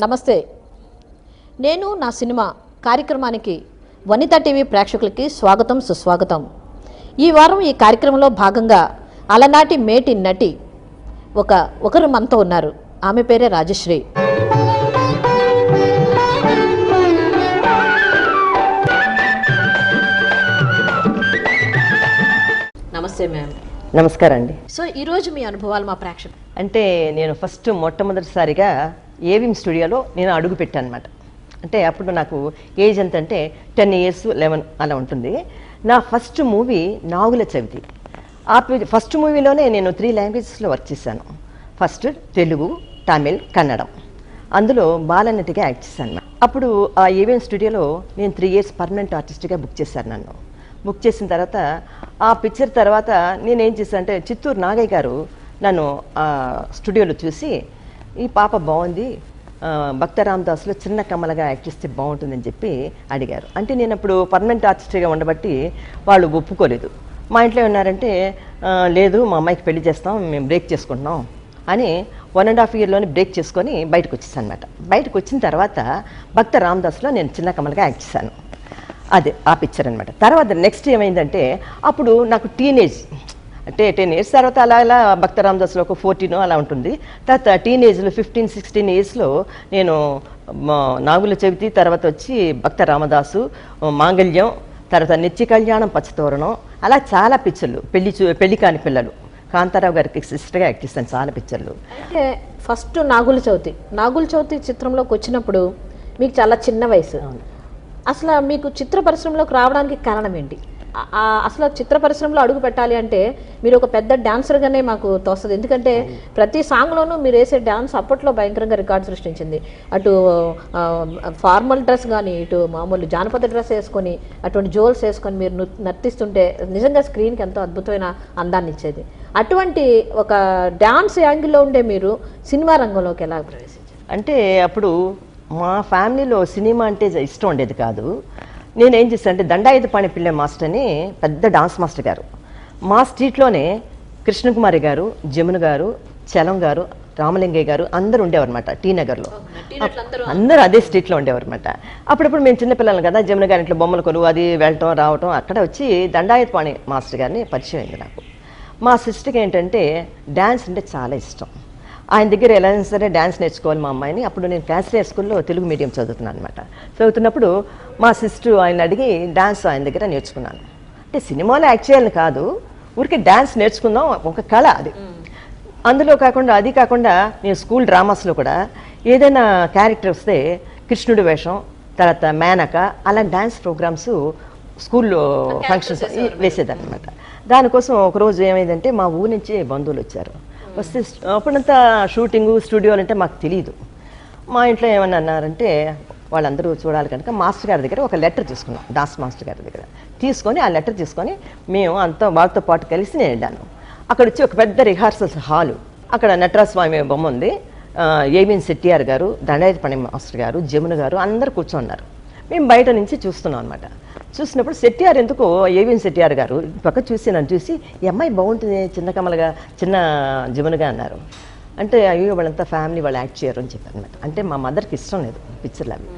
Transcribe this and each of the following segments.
నమస్తే. నేను నా సినిమా కార్యక్రమానికి వనిత టీవీ ప్రేక్షకులకి స్వాగతం సుస్వాగతం. ఈ వారం ఈ కార్యక్రమంలో భాగంగా అలనాటి మేటి నటి ఒకరు మనతో ఉన్నారు. ఆమె పేరే రాజశ్రీ. నమస్తే మ్యామ్. నమస్కారం అండి. సో ఈరోజు మీ అనుభవాలు మా ప్రేక్షకులు అంటే నేను మొట్టమొదటిసారిగా ఏవిఎం స్టూడియోలో నేను అడుగు పెట్టాను అనమాట. అంటే అప్పుడు నాకు ఏజ్ ఎంత అంటే 10 years 11 అలా ఉంటుంది. నా ఫస్ట్ మూవీ నాగుల చవితి. ఆ ఫస్ట్ మూవీలోనే నేను 3 languagesలో వర్క్ చేశాను. ఫస్ట్ తెలుగు, తమిళ్, కన్నడం. అందులో బాలనటిగా యాక్ట్ చేశాను. అప్పుడు ఆ ఏవిఎం స్టూడియోలో నేను 3 years పర్మనెంట్ ఆర్టిస్ట్గా బుక్ చేశాను. నన్ను బుక్ చేసిన తర్వాత ఆ పిక్చర్ తర్వాత నేనేం చేశాను అంటే చిత్తూరు నాగయ్య గారు నన్ను స్టూడియోలో చూసి ఈ పాప బాగుంది, భక్త రామదాసులో చిన్న కమలగా యాక్ట్ చేస్తే బాగుంటుందని చెప్పి అడిగారు. అంటే నేను అప్పుడు పర్మనెంట్ ఆర్టిస్ట్గా ఉండబట్టి వాళ్ళు ఒప్పుకోలేదు. మా ఇంట్లో ఉన్నారంటే లేదు మా అమ్మాయికి పెళ్లి చేస్తాం, మేము బ్రేక్ చేసుకుంటున్నాం అని 1.5 yearలోనే బ్రేక్ చేసుకొని బయటకు వచ్చేసాను అనమాట. బయటకు వచ్చిన తర్వాత భక్త రామదాసులో నేను చిన్న కమలగా యాక్ట్ చేశాను. అదే ఆ పిక్చర్ అనమాట. తర్వాత నెక్స్ట్ ఏమైందంటే అప్పుడు నాకు టీనేజ్ అంటే 10 years తర్వాత అలా భక్త రామదాసులో ఒక 14 అలా ఉంటుంది. తర్వాత టీనేజ్లో 15-16 yearsలో నేను నాగుల చవితి తర్వాత వచ్చి భక్త రామదాసు, మాంగళ్యం, తర్వాత నిత్య కళ్యాణం, పచ్చతోరణం, అలా చాలా పిక్చర్లు, పెళ్లి కాని పిల్లలు, కాంతారావు గారికి సిస్టర్గా యాక్ట్ చేస్తాను చాలా పిక్చర్లు. అంటే ఫస్ట్ నాగుల చవితి చిత్రంలోకి వచ్చినప్పుడు మీకు చాలా చిన్న వయసు. అసలు మీకు చిత్ర పరిశ్రమలోకి రావడానికి కారణం ఏంటి? అసలు చిత్ర పరిశ్రమలో అడుగు పెట్టాలి అంటే మీరు ఒక పెద్ద డాన్సర్గానే మాకు తోస్తుంది. ఎందుకంటే ప్రతి సాంగ్లోనూ మీరు వేసే డాన్స్ అప్పట్లో భయంకరంగా రికార్డు సృష్టించింది. అటు ఫార్మల్ డ్రెస్ కానీ, ఇటు మామూలు జానపద డ్రెస్ వేసుకొని, అటువంటి జోల్స్ వేసుకొని మీరు నర్తిస్తుంటే నిజంగా స్క్రీన్కి ఎంతో అద్భుతమైన అందాన్ని ఇచ్చేది. అటువంటి ఒక డాన్స్ యాంగిల్లో ఉండే మీరు సినిమా రంగంలోకి ఎలా ప్రవేశించారు? అంటే అప్పుడు మా ఫ్యామిలీలో సినిమా అంటే ఇష్టం ఉండేది కాదు. నేనేం చేశాను అంటే దండాయుధపాణి పిల్లె మాస్టర్ అని పెద్ద డాన్స్ మాస్టర్ గారు మా స్ట్రీట్లోనే కృష్ణకుమారి గారు, జమున గారు, చలం గారు, రామలింగయ్య గారు అందరూ ఉండేవారు అనమాట. టీ నగర్లో అందరూ అదే స్ట్రీట్లో ఉండేవారు అనమాట. అప్పుడప్పుడు మేము చిన్నపిల్లలు కదా, జమున గారి ఇంట్లో బొమ్మలు కొనుగోలు అది వెళ్ళటం రావటం, అక్కడ వచ్చి దండాయుధపాణి మాస్టర్ గారిని పరిచయం అయింది నాకు. మా సిస్టర్కి ఏంటంటే డ్యాన్స్ అంటే చాలా ఇష్టం. ఆయన దగ్గర ఎలా అయినా సరే డ్యాన్స్ నేర్చుకోవాలి మా అమ్మాయిని. అప్పుడు నేను క్యాన్సర్ స్కూల్లో తెలుగు మీడియం చదువుతున్నాను అనమాట. చదువుతున్నప్పుడు మా సిస్టర్ ఆయన అడిగి డ్యాన్స్ ఆయన దగ్గర నేర్చుకున్నాను. అంటే సినిమాలో యాక్ట్ చేయాలని కాదు, ఊరికే డ్యాన్స్ నేర్చుకుందాం, ఒక కళ అది. అందులో అది కాకుండా నేను స్కూల్ డ్రామాస్లో కూడా ఏదైనా క్యారెక్టర్ వస్తే కృష్ణుడి వేషం, తర్వాత మేనక, అలా డ్యాన్స్ ప్రోగ్రామ్స్ స్కూల్లో ఫంక్షన్స్ వేసేదన్నమాట. దానికోసం ఒకరోజు ఏమైందంటే మా ఊరి నుంచి బంధువులు వచ్చారు. వస్తే అప్పుడంతా షూటింగు స్టూడియోలు అంటే మాకు తెలియదు. మా ఇంట్లో ఏమన్నా అన్నారంటే వాళ్ళందరూ చూడాలి కనుక మాస్టర్ గారి దగ్గర ఒక లెటర్ తీసుకున్నాం, డాన్స్ మాస్టర్ గారి దగ్గర తీసుకొని ఆ లెటర్ తీసుకొని మేము అంతా వాళ్ళతో పాటు కలిసి నేను వెళ్ళాను. అక్కడ వచ్చి ఒక పెద్ద రిహార్సల్స్ హాలు, అక్కడ నటరాజస్వామి బొమ్మ ఉంది, ఏవిఎన్ శెట్టియార్ గారు, దండాయుధపాణి మాస్టర్ గారు, జమున గారు అందరూ కూర్చోన్నారు. మేము బయట నుంచి చూస్తున్నాం అనమాట. చూసినప్పుడు శెట్టియార్ ఎందుకో ఏవిఎన్ శెట్టియార్ గారు పక్క చూసి నన్ను చూసి ఈ అమ్మాయి బాగుంటుంది చిన్న కమలగా, చిన్న జమునగా అన్నారు. అంటే అయ్యో వాళ్ళంతా ఫ్యామిలీ వాళ్ళు యాక్ట్ చేయరు అని చెప్పారు అనమాట. అంటే మా మదర్కి ఇష్టం లేదు పిక్చర్లు అవి.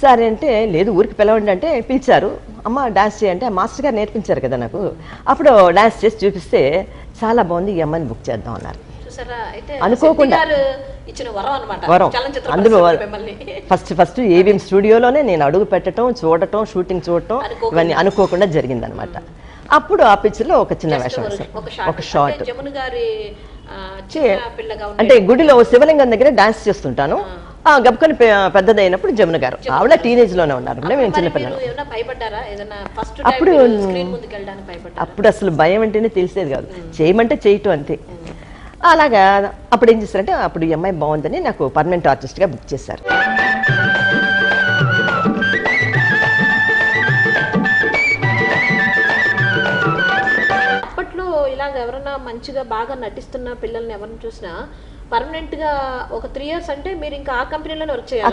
సరే అంటే లేదు ఊరికి పిలవండి అంటే పిలిచారు. అమ్మ డాన్స్ చేయంటే మాస్టర్ గారు నేర్పించారు కదా నాకు. అప్పుడు డాన్స్ చేసి చూపిస్తే చాలా బాగుంది, ఈ అమ్మాయిని బుక్ చేద్దాం అన్నారు. అనుకోకుండా వరం. అందులో ఫస్ట్ ఏవిఎం స్టూడియోలోనే నేను అడుగు పెట్టడం, చూడటం, షూటింగ్ చూడటం, ఇవన్నీ అనుకోకుండా జరిగిందనమాట. అప్పుడు ఆ పిక్చర్లో ఒక చిన్న వేషం, ఒక షార్ట్. అంటే గుడిలో శివలింగం దగ్గర డాన్స్ చేస్తుంటాను. గబుకొని పెద్దదైనప్పుడు జమున గారు, ఆవిడ టీనేజ్ లోనే ఉన్నారు, మేము చిన్నపిల్లలు. అప్పుడు అసలు భయం అంటేనే తెలిసేది కాదు, చేయమంటే చేయటం అంతే. అలాగా అప్పుడు ఏం చేస్తారంటే అప్పుడు ఈ అమ్మాయి బాగుందని నాకు పర్మనెంట్ ఆర్టిస్ట్గా బుక్ చేశారు. అప్పట్లో ఇలాగ ఎవరైనా మంచిగా బాగా నటిస్తున్న పిల్లల్ని ఎవరిని చూసినా పర్మనెంట్ గా ఒక 3 years అంటే మీరు ఇంకా ఆ కంపెనీలోనే వర్క్ చేయాలి,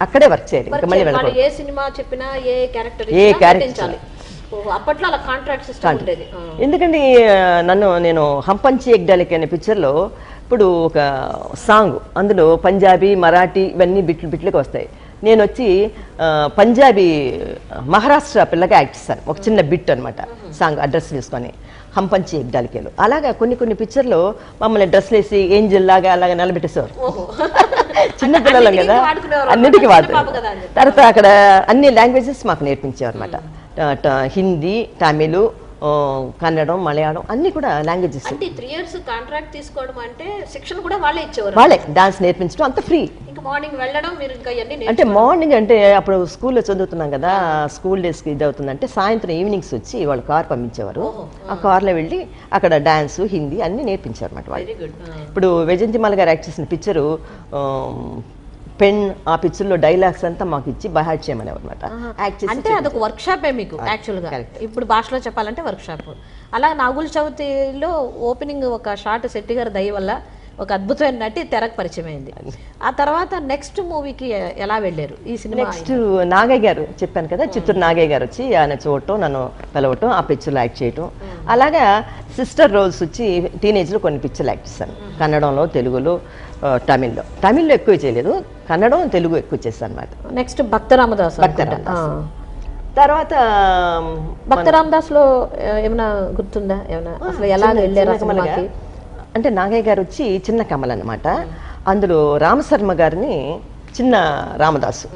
అక్కడే వర్క్ చేయాలి. ఏ సినిమా చెప్పినా ఏ క్యారెక్టర్ అప్పట్లో అలా కాంట్రాక్ట్ సిస్టమ్ ఉండేది. ఎందుకంటే నేను హంపంచి ఎగ్డాలిక్ అనే పిక్చర్లో ఇప్పుడు ఒక సాంగ్ అందులో పంజాబీ మరాఠీ ఇవన్నీ బిట్లుగా వస్తాయి. నేను వచ్చి పంజాబీ మహారాష్ట్ర పిల్లగా యాక్ట్ చేస్తాను, ఒక చిన్న బిట్ అనమాట, సాంగ్ అడ్రస్ తీసుకొని హంపంచి ఎగ్డాలికేలు. అలాగా కొన్ని పిక్చర్లో మమ్మల్ని డ్రెస్లు వేసి ఏంజల్ లాగా అలాగా నిలబెట్టేసేవారు. చిన్న పిల్లలం కదా, అన్నిటికీ వాడుతారు. తర్వాత అక్కడ అన్ని లాంగ్వేజెస్ మాకు నేర్పించేవారు అనమాట, హిందీ, తమిళ్, కన్నడం, మలయాళం అన్ని కూడా లాంగ్వేజెస్. 3 years కాంట్రాక్ట్ తీసుకోవడం అంటే శిక్షణ కూడా వాళ్ళే ఇచ్చేవారు, వాళ్ళే డాన్స్ నేర్పించడం అంత ఫ్రీ. ఇంకా మార్నింగ్ వెళ్ళడం మీరు ఇంకా ఇవన్నీ అంటే మార్నింగ్ అంటే అప్పుడు స్కూల్లో చదువుతున్నాం కదా, స్కూల్ డేస్కి ఇది అవుతుందంటే సాయంత్రం ఈవినింగ్స్ వచ్చి వాళ్ళు కార్ పంపించేవారు. ఆ కార్లో వెళ్ళి అక్కడ డాన్స్, హిందీ అన్ని నేర్పించారు అనమాట వాళ్ళు. ఇప్పుడు వైజయంతిమాల గారు యాక్ట్ చేసిన పిక్చరు పెన్, ఆ పిక్చర్లో డైలాగ్స్ అంతా మాకు ఇచ్చి బైహార్ట్ చేయమనేవారు అనమాట. అంటే అదొక వర్క్ షాపే మీకు యాక్చువల్గా, ఇప్పుడు భాషలో చెప్పాలంటే వర్క్ షాప్. అలా నాగుల చవితిలో ఓపెనింగ్ ఒక షార్ట్ శెట్టి గారి దయ వల్ల ఒక అద్భుతమైన నటి తెరకు పరిచయం అయింది. ఆ తర్వాత నెక్స్ట్ మూవీకి ఎలా వెళ్ళారు? ఈ సినిమా నెక్స్ట్ నాగయ్య గారు చెప్పాను కదా, చిత్తూరు నాగయ్య గారు వచ్చి ఆయన చూడటం, నన్ను పిలవటం, ఆ పిక్చర్లో యాక్ట్ చేయటం. అలాగా సిస్టర్ రోల్స్ వచ్చి టీనేజ్లో కొన్ని పిక్చర్లు యాక్ట్ చేశాను, కన్నడంలో, తెలుగులో, తమిళ్లో ఎక్కువ చేయలేదు, కన్నడం, తెలుగు ఎక్కువ చేశాను అనమాట. నెక్స్ట్ భక్త రామదాస్. తర్వాత భక్త రామదాస్ లో ఏమైనా గుర్తుందా? ఏమైనా అసలు ఎలా వెళ్ళారు? అంటే నాగయ్య గారు వచ్చి చిన్న కమల్ అనమాట, అందులో రామశర్మ గారిని చిన్న రామదాసు.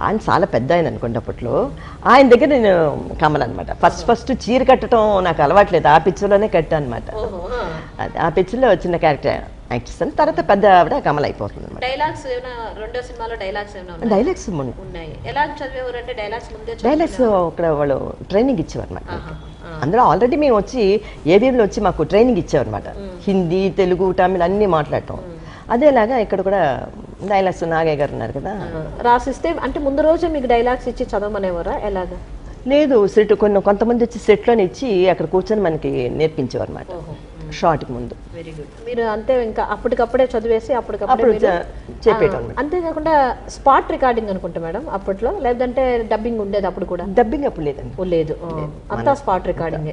ఆయన చాలా పెద్ద ఆయన అనుకోండి అప్పట్లో. ఆయన దగ్గర నేను కమల్ అనమాట. ఫస్ట్ చీర కట్టడం నాకు అలవాట్లేదు, ఆ పిక్చర్లోనే కట్టా అనమాట. ఆ పిక్చర్లో చిన్న క్యారెక్టర్ యాక్ట్ చేస్తాను. తర్వాత పెద్ద ఆవిడ కమల్ అయిపోతుంది అనమాట. డైలాగ్స్ రెండో సినిమాలో డైలాగ్స్ ఉన్నాయి. ఎలా చదివేవారు అంటే డైలాగ్స్ అక్కడ వాళ్ళు ట్రైనింగ్ ఇచ్చేవారు అనమాట. అందులో ఆల్రెడీ మేము వచ్చి ఏబిఎంలో వచ్చి మాకు ట్రైనింగ్ ఇచ్చేవారు అనమాట, హిందీ, తెలుగు, తమిళ్ అన్నీ మాట్లాడటం. అదేలాగా ఇక్కడ కూడా డైలాగ్స్ నాగయ్య గారు ఉన్నారు కదా, రాసిస్తే అంటే ముందు రోజు మీకు డైలాగ్స్ ఇచ్చి చదవమనేవారా ఎలాగా? లేదు, సెట్ కొంతమంది వచ్చి సెట్లోనే ఇచ్చి అక్కడ కూర్చొని మనకి నేర్పించేవారు అనమాట షార్ట్కి ముందు. Very good. మీరు అంతే ఇంకా అప్పటికప్పుడే చదివేసి అప్పటికప్పుడు చెప్పేయటం. అంతేకాకుండా స్పాట్ రికార్డింగ్ అనుకుంటా మేడం అప్పట్లో, లేదంటే డబ్బింగ్ ఉండేది అప్పుడు కూడా? డబ్బింగ్ అప్పుడు లేదండి, లేదు, అంతా స్పాట్ రికార్డింగ్.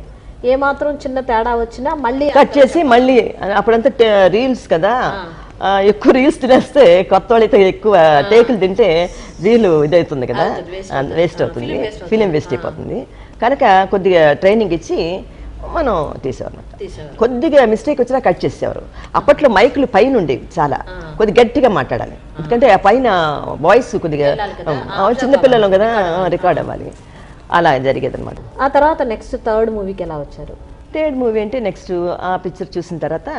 ఏ మాత్రం చిన్న తేడా వచ్చినా మళ్ళీ కట్ చేసి మళ్ళీ, అప్పుడంతా రీల్స్ కదా, ఎక్కువ రీల్స్ తినేస్తే కొత్త వాళ్ళైతే ఎక్కువ టేకులు తింటే రీలు ఇదవుతుంది కదా, వేస్ట్ అవుతుంది, ఫిలిం వేస్ట్ అయిపోతుంది. కనుక కొద్దిగా ట్రైనింగ్ ఇచ్చి మనం తీసేవారు. కొద్దిగా మిస్టేక్ వచ్చినా కట్ చేసేవారు. అప్పట్లో మైకులు పైన ఉండేవి, చాలా కొద్దిగా గట్టిగా మాట్లాడాలి, ఎందుకంటే ఆ పైన వాయిస్ కొద్దిగా చిన్నపిల్లలు కదా రికార్డ్ అవ్వాలి, అలా జరిగేది అనమాట. ఆ తర్వాత నెక్స్ట్ థర్డ్ మూవీకి ఎలా వచ్చారు? థర్డ్ మూవీ అంటే నెక్స్ట్ ఆ పిక్చర్ చూసిన తర్వాత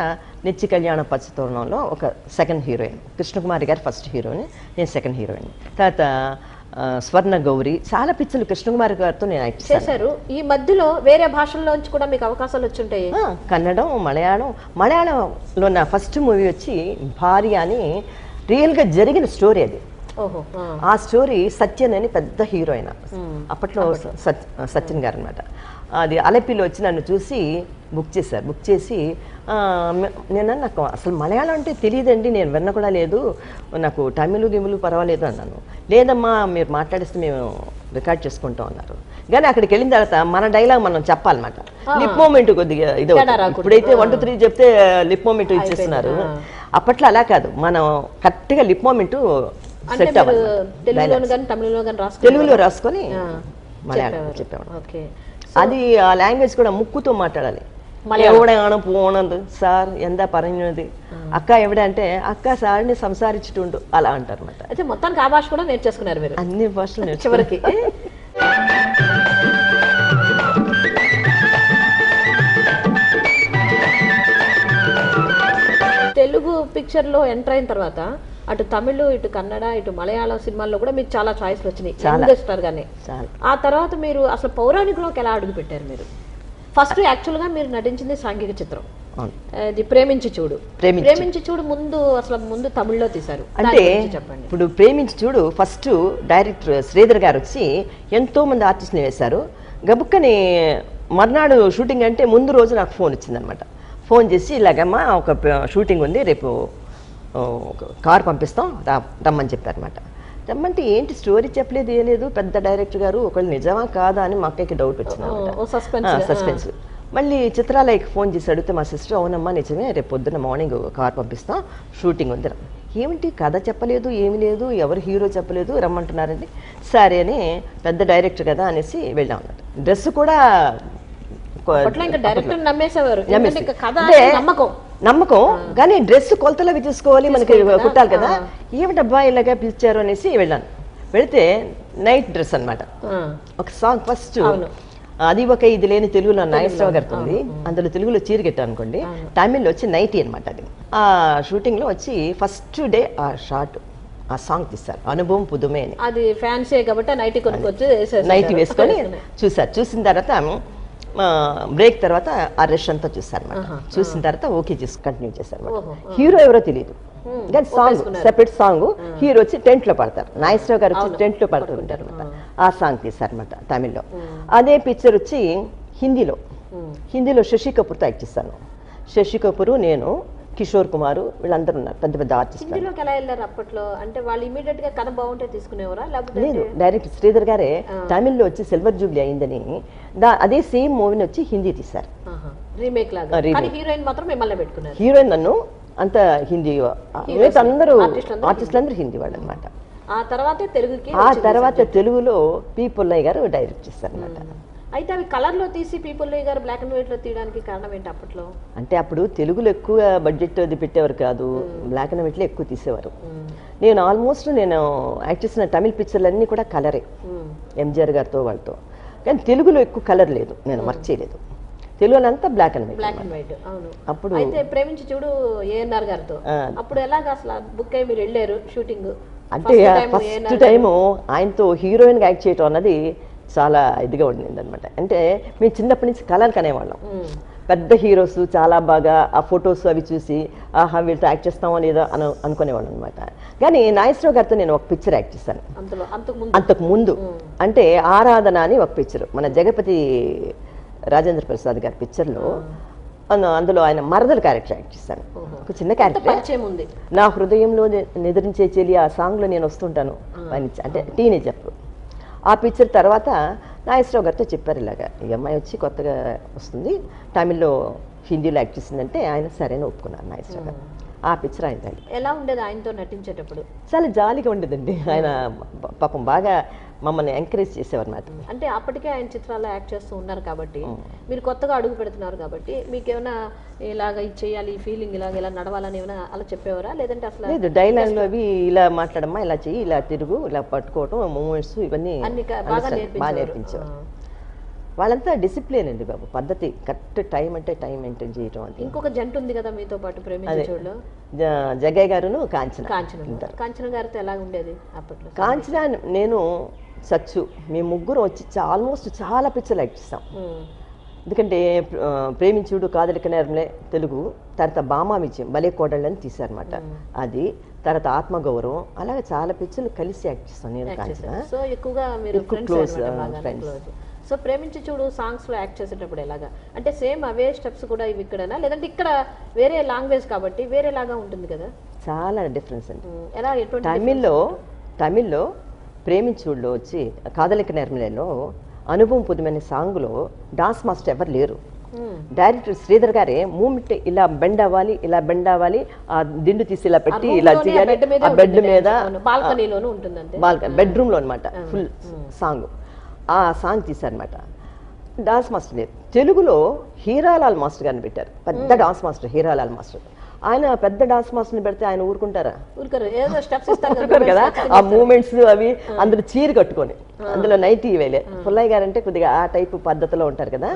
నిత్య కళ్యాణ పచ్చతోరణంలో ఒక సెకండ్ హీరోయిన్, కృష్ణకుమారి గారు ఫస్ట్ హీరోయిన్, నేను సెకండ్ హీరోయిన్. తర్వాత స్వర్ణ గౌరి, చాలా పిక్చర్లు కృష్ణకుమారి గారితో నేను యాక్ట్ చేశారు. ఈ మధ్యలో వేరే భాషల్లోంచి కూడా మీకు అవకాశాలు వచ్చుంటాయి? కన్నడం, మలయాళంలో నా ఫస్ట్ మూవీ వచ్చి భార్య అని, రియల్గా జరిగిన స్టోరీ అది. ఆ స్టోరీ సత్యన్ అని పెద్ద హీరోయిన్ అప్పట్లో, సత్యన్ గారు అనమాట. అది అలపిలో వచ్చి నన్ను చూసి బుక్ చేశారు. బుక్ చేసి నేను నాకు అసలు మలయాళం అంటే తెలియదండి, నేను విన్న కూడా లేదు, నాకు తమిళ్ గిములు పర్వాలేదు అన్నాను. లేదమ్మా మీరు మాట్లాడిస్తే మేము రికార్డ్ చేసుకుంటాం అన్నారు. కానీ అక్కడికి వెళ్ళిన తర్వాత మన డైలాగ్ మనం చెప్పాలన్నమాట. లిప్ మూమెంట్ కొద్దిగా ఇది, ఇప్పుడైతే 1 2 3 చెప్తే లిప్ మూమెంట్ ఇచ్చేస్తున్నారు. అప్పట్లో అలా కాదు, మనం కరెక్ట్గా లిప్ మూమెంట్ సెట్ అవ్వాలి. తెలుగులో రాసుకొని మలయాళం చెప్పేవాడు. అది ఆ లాంగ్వేజ్ కూడా ముక్కుతో మాట్లాడాలి. ఎవడేమో పోనదు సార్ ఎంత പറഞ്ഞത്, అక్క ఎవడ అంటే అక్క సార్ని సంసారించుండు అలా అంటారు అనమాట. అయితే మొత్తానికి ఆ భాష కూడా నేర్చేసుకున్నారు మీరు? అన్ని భాషలు చివరికి. తెలుగు పిక్చర్లో ఎంటర్ అయిన తర్వాత అటు తమిళ్, ఇటు కన్నడ, ఇటు మలయాళం సినిమాల్లో కూడా మీకు చాలా చాయిస్లు వచ్చినాయి. ఆ తర్వాత మీరు అసలు పౌరాణికలోకి ఎలా అడుగు పెట్టారు? మీరు ఫస్ట్ యాక్చువల్గా మీరు నటించింది సాంఘిక చిత్రం, అది ప్రేమించి చూడు. ప్రేమించి చూడు ముందు తమిళ్లో తీశారు అంటే చెప్పండి. ఇప్పుడు ప్రేమించి చూడు ఫస్ట్ డైరెక్టర్ శ్రీధర్ గారు వచ్చి ఎంతో మంది ఆర్టిస్ట్ని వేశారు. గబుక్కని మర్నాడు షూటింగ్ అంటే ముందు రోజు నాకు ఫోన్ వచ్చిందనమాట. ఫోన్ చేసి ఇలాగమ్మా ఒక షూటింగ్ ఉంది, రేపు కార్ పంపిస్తాం రమ్మని చెప్పారనమాట. రమ్మంటే ఏంటి స్టోరీ చెప్పలేదు, ఏం లేదు, పెద్ద డైరెక్టర్ గారు ఒకళ్ళు నిజమా కాదా అని మా అక్కకి డౌట్ వచ్చింది. సస్పెన్స్. మళ్ళీ చిత్రాలయకి ఫోన్ చేసి అడిగితే మా సిస్టర్ అవునమ్మా నిజమే రేపు పొద్దున్న మార్నింగ్ కార్ పంపిస్తాం షూటింగ్ ఉంది. ఏమిటి కథ చెప్పలేదు ఏమి లేదు ఎవరు హీరో చెప్పలేదు రమ్మంటున్నారండి. సరే అని పెద్ద డైరెక్టర్ కదా అనేసి వెళ్ళాం అన్నమాట. డ్రెస్ కూడా నమ్మకం కానీ డ్రెస్ కొలతలు అవి తీసుకోవాలి మనకి కుట్టాలి కదా. ఏమిటబ్బా ఇలాగా పిలిచారు అనేసి వెళ్ళాను. వెళితే నైట్ డ్రెస్ అనమాట. ఒక సాంగ్ ఫస్ట్ అది ఒక ఇది లేని తెలుగులో నాగేశ్వరరావు గారితో ఉంది. అందులో తెలుగులో చీర కట్టాను అనుకోండి, తమిళ్లో వచ్చి నైటీ అనమాట. అది ఆ షూటింగ్ లో వచ్చి ఫస్ట్ డే ఆ షార్ట్ ఆ సాంగ్ తీస్తారు అనుభవం పుదుమే అని. అది ఫ్యాన్సీ కాబట్టి నైటీ కొనుక్కొచ్చి నైటీ వేసుకొని చూసారు. చూసిన తర్వాత బ్రేక్ తర్వాత ఆ రష్ అంతా చూసారు అనమాట. చూసిన తర్వాత ఓకే చేసి కంటిన్యూ చేశారు అనమాట. హీరో ఎవరో తెలియదు కానీ సాంగ్ సెపరేట్ సాంగ్. హీరో వచ్చి టెంట్ లో పడతారు, నాగేశ్వరరావు గారు వచ్చి టెంట్ లో పడుతుంటారు అనమాట. ఆ సాంగ్ తీశారనమాట తమిళ్లో. అదే పిక్చర్ వచ్చి హిందీలో శశి కపూర్తో యాక్ట్ చేస్తాను. శశి కపూర్, నేను, కిషోర్ కుమార్ వీళ్ళందరూ ఉన్నారు పెద్ద పెద్ద ఆర్టిస్ట్. ఎలా వెళ్ళారు అప్పట్లో? అంటే వాళ్ళు ఇమీడియట్ గా కథ బాగుంటే తీసుకునేవారా లేకపోతే? లేదు, డైరెక్ట్ శ్రీధర్ గారే తమిళ్లో వచ్చి సిల్వర్ జూబ్లీ అయిందని అదే సేమ్ మూవీని వచ్చి హిందీ తీశారు రీమేక్ లాగా. హీరోయిన్ మాత్రం మిమ్మల్ని పెట్టుకున్నారు. హీరోయిన్ నన్ను అంత హిందీ అందరూ ఆర్టిస్టులందరూ హిందీ వాళ్ళు అనమాట. ఆ తర్వాత తెలుగులో పి పుల్లయ్య గారు డైరెక్ట్ చేశారు అనమాట. అయితే అవి కలర్ లో తీసి పి పుల్లయ్య గారు బ్లాక్ అండ్ వైట్ లో తీయడానికి కారణం ఏంటి అప్పట్లో? అంటే అప్పుడు తెలుగులో ఎక్కువ బడ్జెట్ అది పెట్టేవారు కాదు, బ్లాక్ అండ్ వైట్ లో ఎక్కువ తీసేవారు. నేను ఆల్మోస్ట్ యాక్ట్ చేసిన తమిళ పిక్చర్లన్నీ కూడా కలరే, ఎంజిఆర్ గారితో వాళ్ళతో. కానీ తెలుగులో ఎక్కువ కలర్ లేదు, నేను వర్క్ చేయలేదు. తెలుగులో అంతా బ్లాక్ అండ్ వైట్. అవును. అప్పుడు అయితే ప్రేమించి చూడు ఏఎన్ఆర్ గారితో అప్పుడు ఎలాగ అసలు బుక్ అయ్యి మీరు వెళ్ళారు షూటింగ్? అంటే ఫస్ట్ టైము ఆయనతో హీరోయిన్ గా యాక్ట్ చేయటం అన్నది చాలా ఇదిగా ఉండింది అనమాట. అంటే మేము చిన్నప్పటి నుంచి కలర్ కనేవాళ్ళం. పెద్ద హీరోస్ చాలా బాగా ఆ ఫొటోస్ అవి చూసి ఆహా వీళ్ళతో యాక్ట్ చేస్తామో లేదో అనుకునేవాళ్ళం అనమాట. కానీ నాగేశ్వరరావు గారితో నేను ఒక పిక్చర్ యాక్ట్ చేశాను అంతకు ముందు. అంటే ఆరాధన అని ఒక పిక్చర్, మన జగపతి రాజేంద్ర ప్రసాద్ గారి పిక్చర్లో. అందులో ఆయన మరదల క్యారెక్టర్ యాక్ట్ చేశాను. ఒక చిన్న క్యారెక్టర్, నా హృదయంలో నిద్రించే చెలి ఆ సాంగ్లో నేను వస్తుంటాను. అంటే టీనేజర్. ఆ పిక్చర్ తర్వాత నాగేశ్వరరావు గారితో చెప్పారు ఇలాగా ఈ అమ్మాయి వచ్చి కొత్తగా వస్తుంది తమిళ్లో హిందీలో యాక్ట్ చేసిందంటే ఆయన సరైన ఒప్పుకున్నారు నాగేశ్వరరావు గారు. ఆ పిక్చర్ ఆయన ఎలా ఉండేది ఆయనతో నటించేటప్పుడు? చాలా జాలీగా ఉండేదండి. ఆయన పాపం బాగా మమ్మల్ని ఎంకరేజ్ చేసేవారు అన్నమాట. అంటే అప్పటికే ఆయన చిత్రాల్లో యాక్ట్ చేస్తూ ఉన్నారు కాబట్టి మీరు కొత్తగా అడుగు పెడుతున్నారు కాబట్టి మీకు ఏమైనా ఇలాగ ఇది చేయాలి, ఈ ఫీలింగ్ ఇలాగ ఇలా నడవాలని ఏమైనా అలా చెప్పేవారా? లేదంటే అసలు లేదు, డైలాగ్లో అవి ఇలా మాట్లాడమ్మా, ఇలా చెయ్యి, ఇలా తిరుగు, ఇలా పట్టుకోవటం, మూమెంట్స్ ఇవన్నీ బాగా నేర్పించేవారు. వాళ్ళంతా డిసిప్లిన్ అండి బాబు, పద్ధతి, కరెక్ట్ టైం అంటే టైం మెయింటైన్ చేయటం. అంటే ఇంకొక జంట ఉంది కదా మీతో పాటు ప్రేమించేవాళ్ళు, జగ్గయ్య గారును కాంచన. కాంచన గారితో ఎలా ఉండేది అప్పట్లో? కాంచన నేను సచ్చు మీ ముగ్గురు వచ్చి ఆల్మోస్ట్ చాలా పిక్చర్లు యాక్ట్ చేస్తాం. ఎందుకంటే ప్రేమించుడు, కాదలిక నేరంలే తెలుగు, తర్వాత బామా విజయం, భలే కోడళ్ళని తీశారనమాట. అది తర్వాత ఆత్మగౌరవం, అలాగే చాలా పిక్చర్లు కలిసి యాక్ట్ చేస్తాను నేను కాంచన. సో ఎక్కువగా మీరు క్లోజ్ ఫ్రెండ్స్. సో ప్రేమించి చూడు సాంగ్స్ లో యాక్ట్ చేసేటప్పుడు ఎలాగా అంటే సేమ్ అవే స్టెప్స్ కూడా ఇవి ఇక్కడనా, లేదంటే ఇక్కడ వేరే లాంగ్వేజ్ కాబట్టి వేరేలాగా ఉంటుంది కదా? చాలా డిఫరెన్స్ అండి. ఎలా ఎటువంటి? తమిళ్లో ప్రేమించుడులో వచ్చి కాదలిక నేర్మలేలో అనుభవం పుదుమైన సాంగ్లో డాన్స్ మాస్టర్ ఎవరు లేరు. డైరెక్టర్ శ్రీధర్ గారే మూమెంట్ ఇలా బెండ్ అవ్వాలి, ఇలా బెండ్ అవ్వాలి, ఆ దిండు తీసి ఇలా పెట్టి ఇలా చేయాలి, ఆ బెడ్ మీద బెడ్రూమ్ లో అనమాట ఫుల్ సాంగ్. ఆ సాంగ్ తీశారనమాట. డాన్స్ మాస్టర్ లేదు. తెలుగులో హీరాలాల్ మాస్టర్ గారిని పెట్టారు, పెద్ద డాన్స్ మాస్టర్ హీరాలాల్ మాస్టర్. ఆయన పెద్ద డాన్స్ మాస్టర్ని పెడితే ఆయన ఊరుకుంటారా? ఊరుకోరు కదా. ఆ మూమెంట్స్ అవి అందులో చీర కట్టుకొని అందులో నైటీ వేలే. పుల్లయ్య గారు అంటే కొద్దిగా ఆ టైపు పద్ధతిలో ఉంటారు కదా.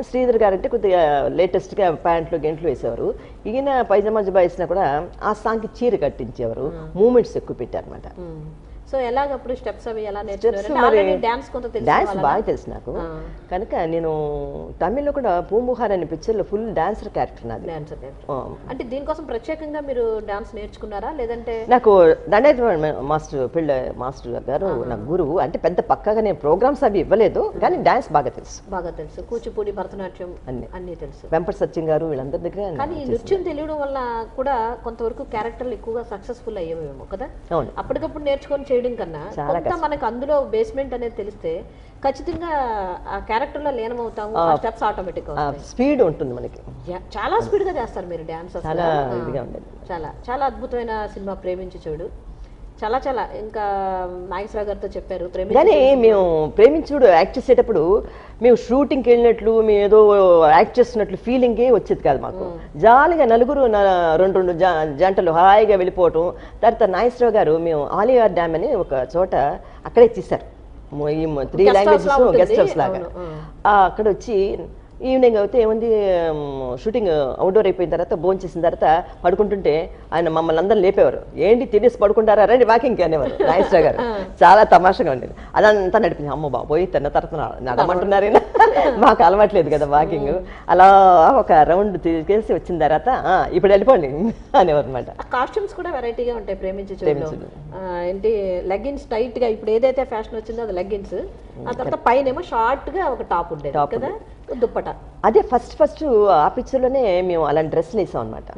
శ్రీధర్ గారు అంటే కొద్దిగా లేటెస్ట్గా ప్యాంట్లు గెంట్లు వేసేవారు. ఈయన పైజామా జుబా వేసినా కూడా ఆ సాంగ్కి చీర కట్టించేవారు. మూమెంట్స్ ఎక్కువ పెట్టారనమాట. సో ఎలాగప్పుడు స్టెప్స్ అవి ఎలా నేర్చుకున్నారు? డాన్స్ బాగా తెలుసు నాకు కనుక నేను తమిళ్లో కూడా పూంబుహార్ అనే పిక్చర్లో ఫుల్ డాన్సర్ క్యారెక్టర్ నాది. అంటే దీనికోసం ప్రత్యేకంగా మీరు డాన్స్ నేర్చుకున్నారా లేదంటే? నాకు దండేశ్వర మాస్టర్ గారు నా గురువు. అంటే పెద్ద పక్కగా నేను ప్రోగ్రామ్స్ అవి ఇవ్వలేదు కానీ డాన్స్ బాగా తెలుసు. కూచిపూడి, భరతనాట్యం అన్ని తెలుసు. వెంపటి సత్యం గారు వీళ్ళందరి దగ్గర. కానీ నృత్యం తెలియడం వల్ల కూడా కొంతవరకు క్యారెక్టర్లు ఎక్కువగా సక్సెస్ఫుల్ అయ్యేవేమో కదా? అప్పటికప్పుడు నేర్చుకొని చేయడం చేయడం కన్నా కొంత మనకు అందులో బేస్మెంట్ అనేది తెలిస్తే ఖచ్చితంగా ఆ క్యారెక్టర్ లో లీనం అవుతాము, ఆ స్టెప్స్ ఆటోమేటిక్ స్పీడ్ ఉంటుంది మనకి. చాలా స్పీడ్ గా చేస్తారు మీరు డాన్స్. చాలా ఇదిగా ఉండేది. చాలా చాలా అద్భుతమైన సినిమా ప్రేమించి చూడు. చాలా చాలా ఇంకా నాగేశ్వరరావు గారితో చెప్పారు కానీ మేము ప్రేమించుడు యాక్ట్ చేసేటప్పుడు మేము షూటింగ్కి వెళ్ళినట్లు మేము ఏదో యాక్ట్ చేస్తున్నట్లు ఫీలింగే వచ్చేది కాదు మాకు. జాలీగా నలుగురు రెండు జంటలు హాయిగా వెళ్ళిపోవటం. తర్వాత నాగేశ్వరరావు గారు మేము ఆలియార్ డ్యామ్ అని ఒక చోట అక్కడే తీశారు, ఈ 3 లాంగ్వేజెస్ గెస్ట్ హౌస్ లాగా. అక్కడ వచ్చి ఈవినింగ్ అయితే ఏముంది షూటింగ్ అవుట్డోర్ అయిపోయిన తర్వాత భోజనం చేసిన తర్వాత పడుకుంటుంటే ఆయన మమ్మల్ని అందరూ లేపేవారు. ఏంటి తినేసి పడుకుంటారా, రండి వాకింగ్కి అనేవారు నాగేశ్వరరావు గారు. చాలా తమాషగా ఉండేది. అదంతా నడిపింది. అమ్మ బాబోయ్ తిన్న తర్వాత నడమంటున్నారేనా, మాకు అలవాట్లేదు కదా వాకింగ్. అలా ఒక రౌండ్ తీసేసి వచ్చిన తర్వాత ఇప్పుడు వెళ్ళిపోండి అనేవారు అనమాట. కాస్ట్యూమ్స్ కూడా వెరైటీగా ఉంటాయి ప్రేమించి చూడు. ఏంటి లెగ్గిన్స్ టైట్ గా, ఇప్పుడు ఏదైతే ఫ్యాషన్ వచ్చిందో అది లెగ్గిన్స్, ఆ తర్వాత పైన ఏమో షార్ట్ గా ఒక టాప్ ఉండేది కదా, దుప్పట. అదే ఫస్ట్ ఆ పిక్చర్ లోనే మేము అలాంటి డ్రెస్లు వేసాం అనమాట.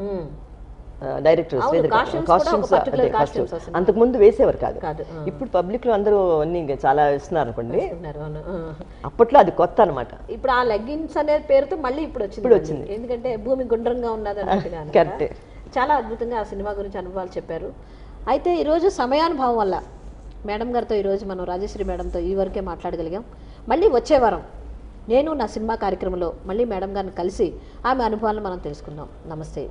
డైరెక్టర్ కాస్ట్యూమ్స్ అంతకు ముందు వేసేవారు కాదు. ఇప్పుడు పబ్లిక్ లో అందరూ అన్ని చాలా ఇస్తున్నారు అనుకోండి. అప్పట్లో అది కొత్త అనమాట. ఇప్పుడు ఆ లెగ్గిన్స్ అనే పేరుతో మళ్ళీ ఇప్పుడు వచ్చింది, ఎందుకంటే భూమి గుండ్రంగా ఉన్నది అన్నట్టుగా. చాలా అద్భుతంగా ఆ సినిమా గురించి అనుభవాలు చెప్పారు. అయితే ఈరోజు సమయానుభవం వల్ల మేడం గారితో ఈరోజు మనం రాజశ్రీ మేడంతో ఈ వరకే మాట్లాడగలిగాం. మళ్ళీ వచ్చే వారం నేను నా సినిమా కార్యక్రమంలో మళ్ళీ మేడం గారిని కలిసి ఆమె అనుభవాలను మనం తెలుసుకుందాం. నమస్తే.